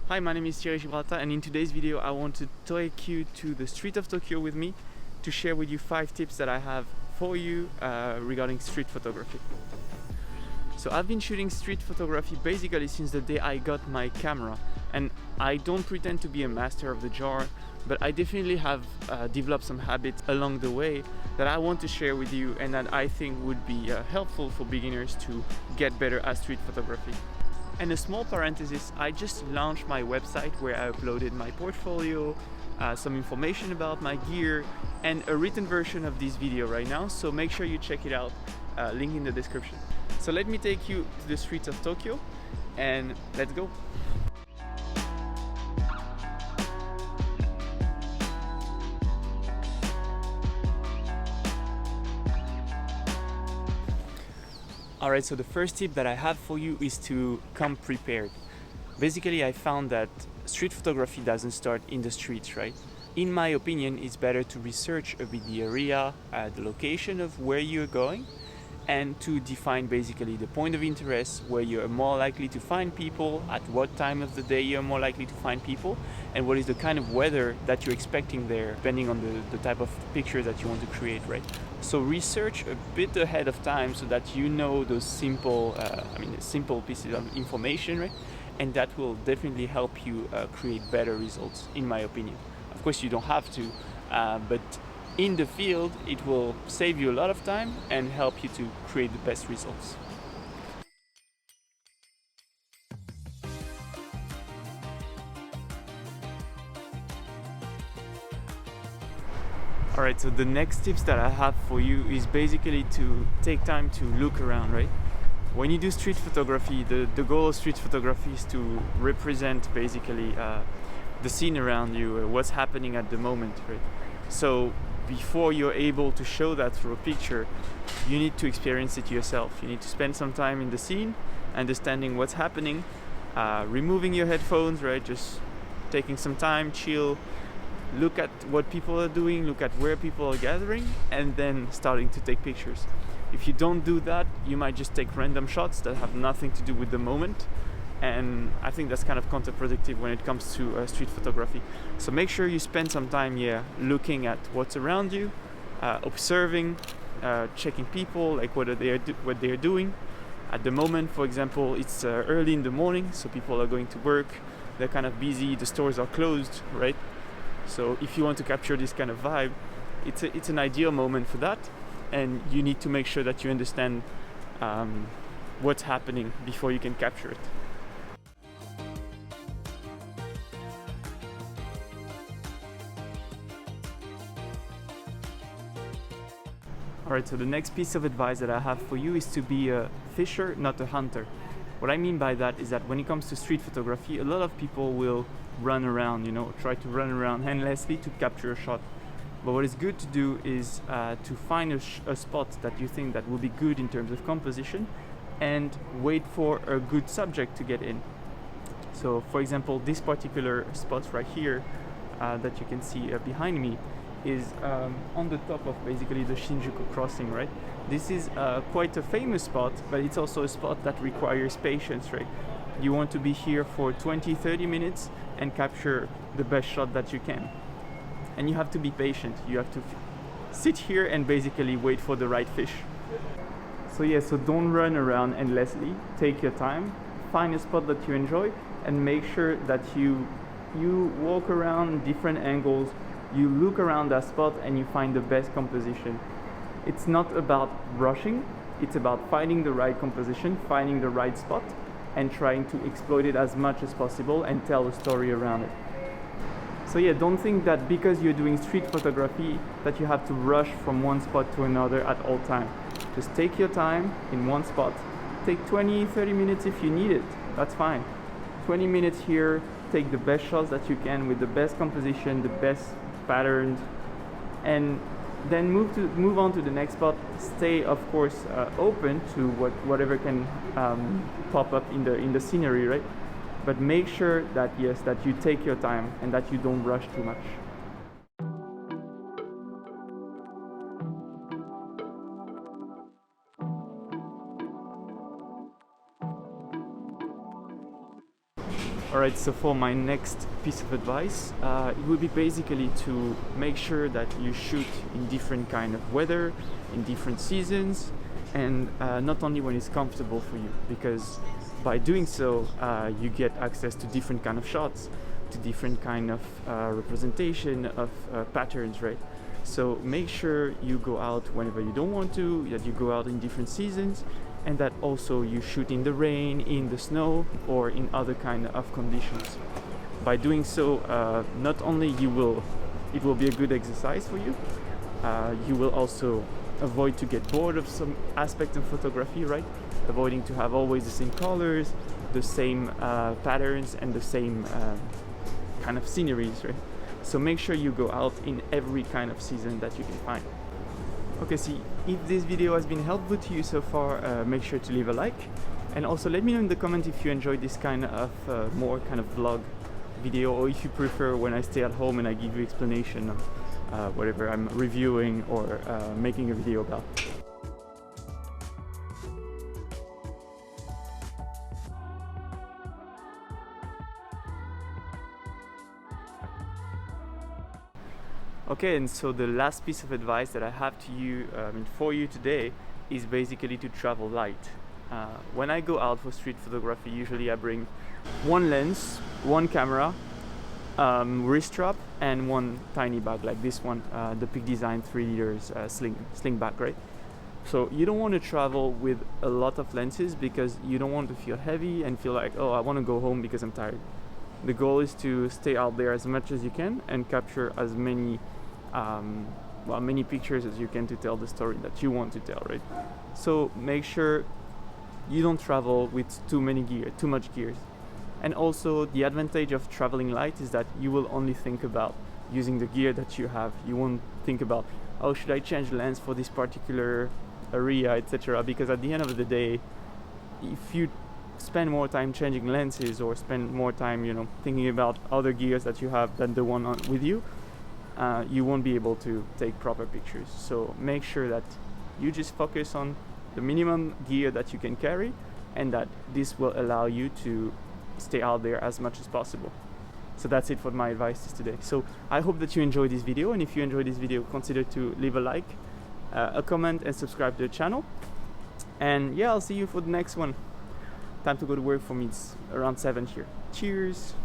Hi, my name is Thierry Gibraltar, and in today's video I want to take you to the street of Tokyo with me to share with you 5 tips that I have for you regarding street photography. So I've been shooting street photography basically since the day I got my camera, and I don't pretend to be a master of the jar, but I definitely have developed some habits along the way that I want to share with you and that I think would be helpful for beginners to get better at street photography. And a small parenthesis, I just launched my website where I uploaded my portfolio, some information about my gear, and a written version of this video right now, so make sure you check it out, link in the description. So let me take you to the streets of Tokyo, and let's go. Alright, so the first tip that I have for you is to come prepared. Basically, I found that street photography doesn't start in the streets, right? In my opinion, it's better to research a bit the area, the location of where you're going, and to define basically the point of interest, where you're more likely to find people, at what time of the day you're more likely to find people, and what is the kind of weather that you're expecting there, depending on the type of picture that you want to create, right? So research a bit ahead of time so that you know those simple pieces of information, right? And that will definitely help you create better results, in my opinion. Of course, you don't have to, but in the field, it will save you a lot of time and help you to create the best results. Alright, so the next tips that I have for you is basically to take time to look around, right? When you do street photography, the goal of street photography is to represent basically the scene around you, what's happening at the moment, right? So before you're able to show that through a picture, you need to experience it yourself. You need to spend some time in the scene, understanding what's happening, removing your headphones, right? Just taking some time, chill, look at what people are doing, look at where people are gathering, and then starting to take pictures. If you don't do that, you might just take random shots that have nothing to do with the moment, and I think that's kind of counterproductive when it comes to street photography. So make sure you spend some time here looking at what's around you, observing, checking people, like what they're doing. At the moment, for example, it's early in the morning, so people are going to work, they're kind of busy, the stores are closed, right? So if you want to capture this kind of vibe, it's an ideal moment for that, and you need to make sure that you understand what's happening before you can capture it. Alright, so the next piece of advice that I have for you is to be a fisher, not a hunter. What I mean by that is that when it comes to street photography, a lot of people will run around, try to run around endlessly to capture a shot. But what is good to do is to find a spot that you think that will be good in terms of composition and wait for a good subject to get in. So for example, this particular spot right here that you can see behind me is on the top of basically the Shinjuku crossing, right? This is quite a famous spot, but it's also a spot that requires patience, right? You want to be here for 20-30 minutes and capture the best shot that you can. And you have to be patient. You have to sit here and basically wait for the right fish. So don't run around endlessly. Take your time, find a spot that you enjoy, and make sure that you walk around different angles, you look around that spot and you find the best composition. It's not about rushing, it's about finding the right composition, finding the right spot, and trying to exploit it as much as possible and tell a story around it. So yeah, don't think that because you're doing street photography that you have to rush from one spot to another at all time. Just take your time in one spot. Take 20-30 minutes if you need it, that's fine. 20 minutes here, take the best shots that you can with the best composition, the best patterns, and then move on to the next spot. Stay, of course, open to whatever can pop up in the scenery, right? But make sure that that you take your time and that you don't rush too much. All Alright, so for my next piece of advice, it would be basically to make sure that you shoot in different kind of weather, in different seasons, and not only when it's comfortable for you, because by doing so, you get access to different kind of shots, to different kind of representation of patterns, right? So make sure you go out whenever you don't want to, that you go out in different seasons, and that also you shoot in the rain, in the snow, or in other kind of conditions. By doing so, not only it will be a good exercise for you, you will also avoid to get bored of some aspect of photography, right? Avoiding to have always the same colors, the same patterns, and the same kind of sceneries, right? So make sure you go out in every kind of season that you can find. Okay, so if this video has been helpful to you so far, make sure to leave a like, and also let me know in the comment if you enjoyed this kind of more kind of vlog video, or if you prefer when I stay at home and I give you explanation of whatever I'm reviewing or making a video about. Okay, and so the last piece of advice that I have to you, for you today, is basically to travel light. When I go out for street photography, usually I bring one lens, one camera, wrist strap, and one tiny bag like this one, the Peak Design 3 liters sling bag, right? So you don't want to travel with a lot of lenses because you don't want to feel heavy and feel like, oh, I want to go home because I'm tired. The goal is to stay out there as much as you can and capture as many many pictures as you can to tell the story that you want to tell, right? So make sure you don't travel with too much gears. And also the advantage of traveling light is that you will only think about using the gear that you have. You won't think about, oh, should I change lens for this particular area, etc. Because at the end of the day, if you spend more time changing lenses or spend more time, thinking about other gears that you have than the one with you, you won't be able to take proper pictures. So make sure that you just focus on the minimum gear that you can carry, and that this will allow you to stay out there as much as possible. So that's it for my advice today. So I hope that you enjoyed this video, and if you enjoyed this video, consider to leave a like, a comment, and subscribe to the channel. And yeah, I'll see you for the next one. Time to go to work for me. It's around 7 here. Cheers.